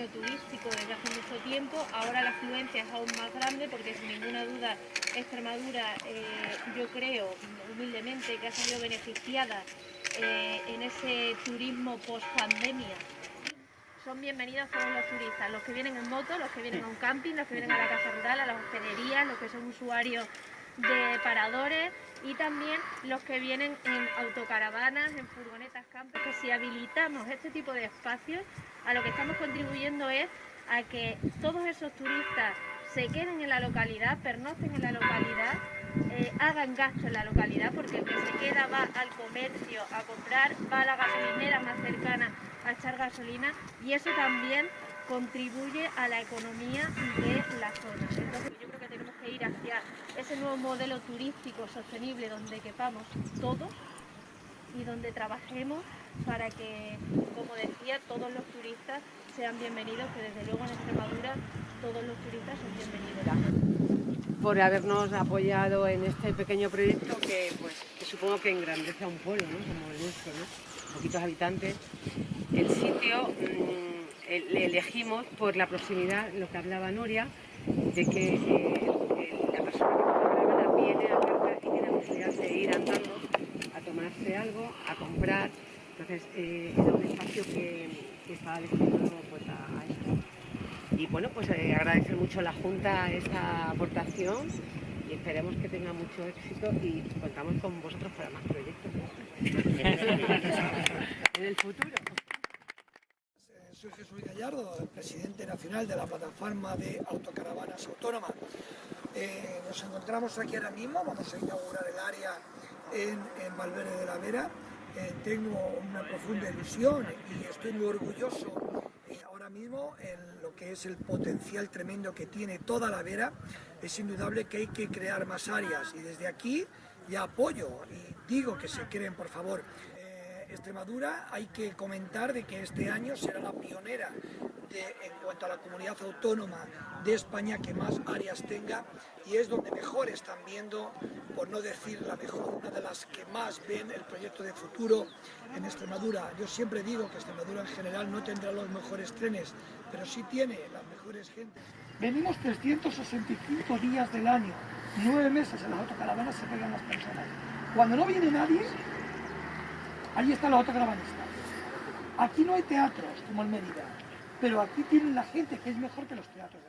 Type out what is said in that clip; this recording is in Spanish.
destino turístico desde hace mucho tiempo. Ahora la afluencia es aún más grande porque sin ninguna duda Extremadura, yo creo humildemente que ha salido beneficiada en ese turismo post-pandemia. Son bienvenidos todos los turistas, los que vienen en moto, los que vienen a un camping, los que vienen a la casa rural, a las hospederías, los que son usuarios de paradores y también los que vienen en autocaravanas, en furgonetas camper. Que si habilitamos este tipo de espacios, a lo que estamos contribuyendo es a que todos esos turistas se queden en la localidad, pernocten en la localidad, hagan gasto en la localidad, porque el que se queda va al comercio a comprar, va a la gasolinera más cercana a echar gasolina, y eso también contribuye a la economía de la zona. Entonces yo creo que tenemos que ir hacia ese nuevo modelo turístico sostenible donde quepamos todos y donde trabajemos para que, como decía, todos los turistas sean bienvenidos, que desde luego en Extremadura todos los turistas son bienvenidos. Por habernos apoyado en este pequeño proyecto que supongo que engrandece a un pueblo, ¿no? Como el nuestro, ¿no? Poquitos habitantes. El sitio le elegimos por la proximidad, lo que hablaba Nuria, de que la persona que viene a casa y tiene la posibilidad de ir andando a tomarse algo, a comprar. Entonces era un espacio que estaba destinado pues, a esto. Y bueno, pues agradecer mucho a la Junta esta aportación y esperemos que tenga mucho éxito y contamos con vosotros para más proyectos, ¿no? En el futuro. Soy Jesús Gallardo, el presidente nacional de la plataforma de autocaravanas autónomas. Nos encontramos aquí ahora mismo, vamos a inaugurar el área en Valverde de la Vera. Tengo una profunda ilusión y estoy muy orgulloso ahora mismo en lo que es el potencial tremendo que tiene toda la Vera. Es indudable que hay que crear más áreas y desde aquí ya apoyo y digo que se creen, por favor. Extremadura, hay que comentar de que este año será la pionera en cuanto a la comunidad autónoma de España que más áreas tenga y es donde mejor están viendo, por no decir la mejor, una de las que más ven el proyecto de futuro en Extremadura. Yo siempre digo que Extremadura en general no tendrá los mejores trenes, pero sí tiene las mejores gentes. Venimos 365 días del año, 9 meses en las autocaravanas se pegan las personas. Cuando no viene nadie, ahí están los autocaravanistas. Aquí no hay teatros como en Mérida, pero aquí tienen la gente que es mejor que los teatros.